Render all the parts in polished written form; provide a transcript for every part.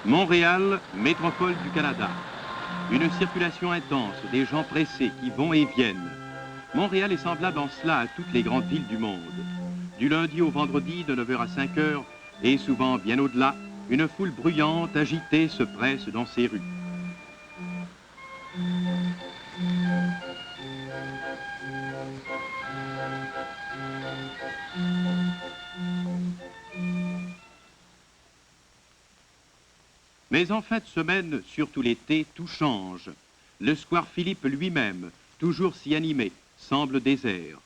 Montréal, métropole du Canada. Une circulation intense, des gens pressés qui vont et viennent. Montréal est semblable en cela à toutes les grandes villes du monde. Du lundi au vendredi, de 9 h à 5 h, et souvent bien au-delà, une foule bruyante, agitée, se presse dans ses rues. Mais en fin de semaine, surtout l'été, tout change. Le square Philippe lui-même, toujours si animé, semble désert.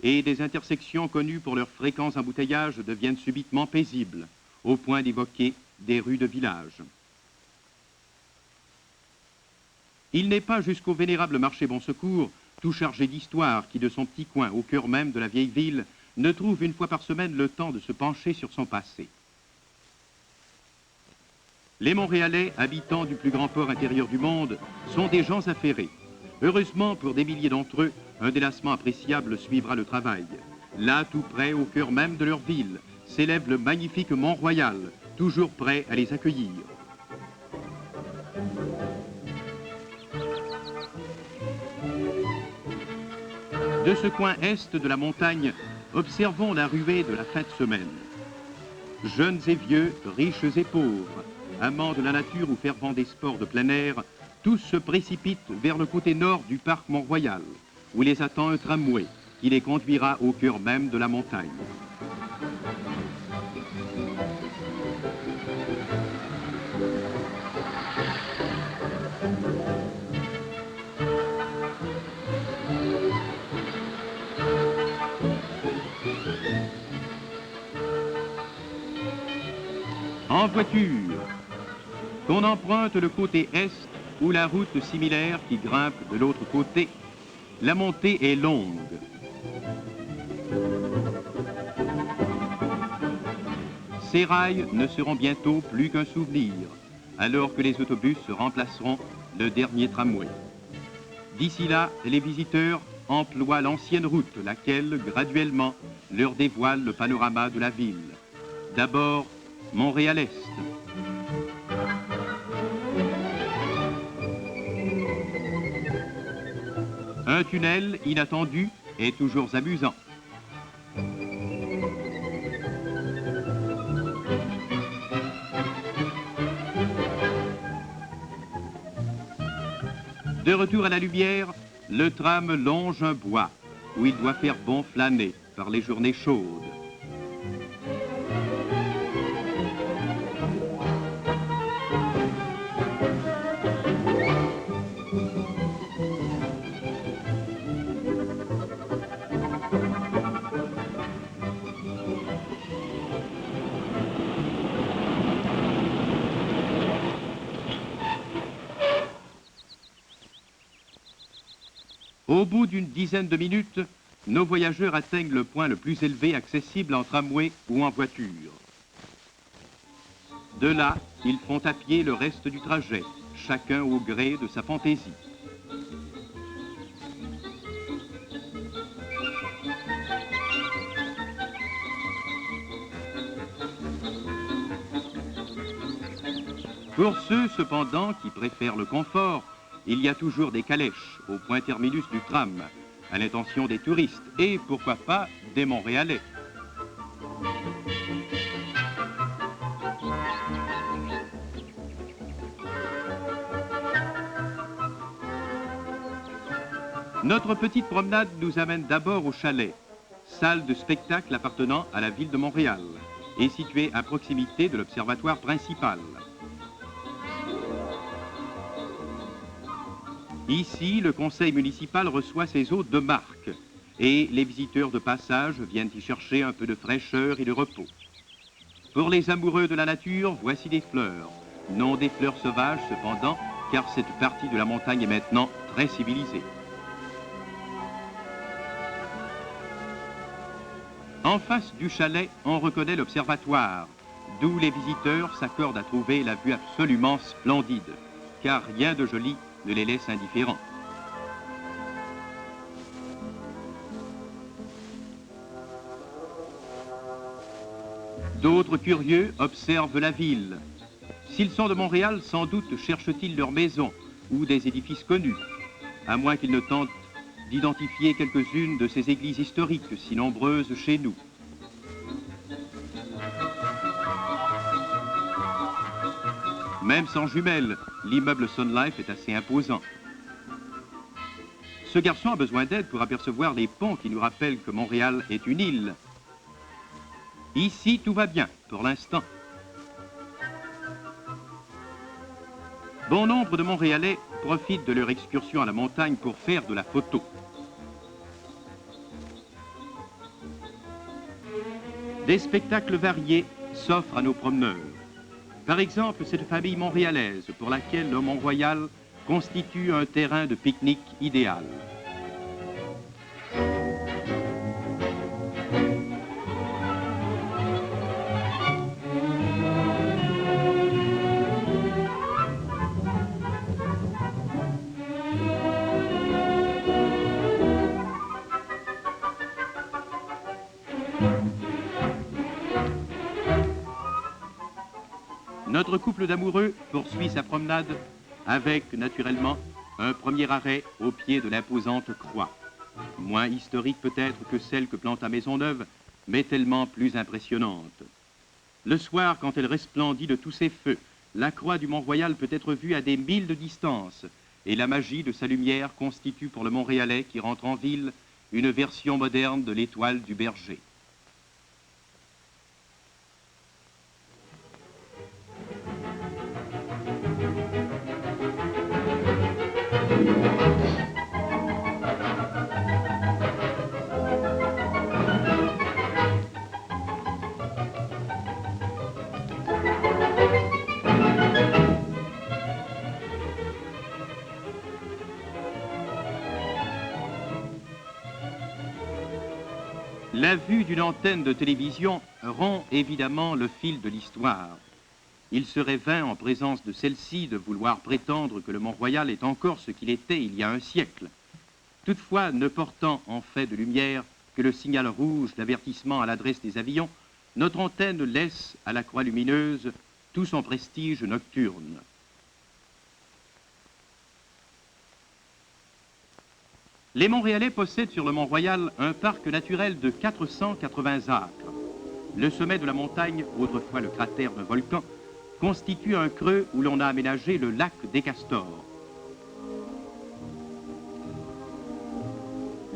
Et des intersections connues pour leurs fréquents embouteillages deviennent subitement paisibles, au point d'évoquer des rues de village. Il n'est pas jusqu'au vénérable marché Bon Secours, tout chargé d'histoire, qui de son petit coin, au cœur même de la vieille ville, ne trouve une fois par semaine le temps de se pencher sur son passé. Les Montréalais, habitants du plus grand port intérieur du monde, sont des gens affairés. Heureusement, pour des milliers d'entre eux, un délassement appréciable suivra le travail. Là, tout près, au cœur même de leur ville, s'élève le magnifique Mont-Royal, toujours prêt à les accueillir. De ce coin est de la montagne, observons la ruée de la fin de semaine. Jeunes et vieux, riches et pauvres, amants de la nature ou fervents des sports de plein air, tous se précipitent vers le côté nord du parc Mont-Royal, où les attend un tramway qui les conduira au cœur même de la montagne. En voiture, qu'on emprunte le côté est ou la route similaire qui grimpe de l'autre côté, la montée est longue. Ces rails ne seront bientôt plus qu'un souvenir, alors que les autobus remplaceront le dernier tramway. D'ici là, les visiteurs emploient l'ancienne route, laquelle, graduellement, leur dévoile le panorama de la ville. D'abord, Montréal-Est. Un tunnel inattendu est toujours amusant. De retour à la lumière, le tram longe un bois où il doit faire bon flâner par les journées chaudes. Au bout d'une dizaine de minutes, nos voyageurs atteignent le point le plus élevé accessible en tramway ou en voiture. De là, ils font à pied le reste du trajet, chacun au gré de sa fantaisie. Pour ceux, cependant, qui préfèrent le confort, il y a toujours des calèches au point terminus du tram, à l'intention des touristes et, pourquoi pas, des Montréalais. Notre petite promenade nous amène d'abord au chalet, salle de spectacle appartenant à la ville de Montréal et située à proximité de l'observatoire principal. Ici, le conseil municipal reçoit ses hôtes de marque et les visiteurs de passage viennent y chercher un peu de fraîcheur et de repos. Pour les amoureux de la nature, voici des fleurs. Non des fleurs sauvages cependant, car cette partie de la montagne est maintenant très civilisée. En face du chalet, on reconnaît l'observatoire, d'où les visiteurs s'accordent à trouver la vue absolument splendide, car rien de joli ne les laisse indifférents. D'autres curieux observent la ville. S'ils sont de Montréal, sans doute cherchent-ils leur maison ou des édifices connus, à moins qu'ils ne tentent d'identifier quelques-unes de ces églises historiques si nombreuses chez nous. Même sans jumelles, l'immeuble Sun Life est assez imposant. Ce garçon a besoin d'aide pour apercevoir les ponts qui nous rappellent que Montréal est une île. Ici, tout va bien, pour l'instant. Bon nombre de Montréalais profitent de leur excursion à la montagne pour faire de la photo. Des spectacles variés s'offrent à nos promeneurs. Par exemple, cette famille montréalaise pour laquelle le Mont-Royal constitue un terrain de pique-nique idéal. Notre couple d'amoureux poursuit sa promenade avec, naturellement, un premier arrêt au pied de l'imposante croix. Moins historique peut-être que celle que planta Maisonneuve, mais tellement plus impressionnante. Le soir, quand elle resplendit de tous ses feux, la croix du Mont-Royal peut être vue à des milles de distance, et la magie de sa lumière constitue pour le Montréalais qui rentre en ville une version moderne de l'étoile du berger. La vue d'une antenne de télévision rompt évidemment le fil de l'histoire. Il serait vain en présence de celle-ci de vouloir prétendre que le Mont-Royal est encore ce qu'il était il y a un siècle. Toutefois, ne portant en fait de lumière que le signal rouge d'avertissement à l'adresse des avions, notre antenne laisse à la croix lumineuse tout son prestige nocturne. Les Montréalais possèdent sur le Mont-Royal un parc naturel de 480 acres. Le sommet de la montagne, autrefois le cratère d'un volcan, constitue un creux où l'on a aménagé le lac des Castors.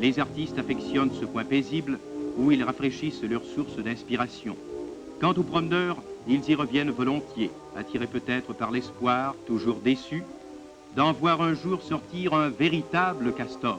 Les artistes affectionnent ce coin paisible où ils rafraîchissent leur source d'inspiration. Quant aux promeneurs, ils y reviennent volontiers, attirés peut-être par l'espoir, toujours déçus, d'en voir un jour sortir un véritable castor.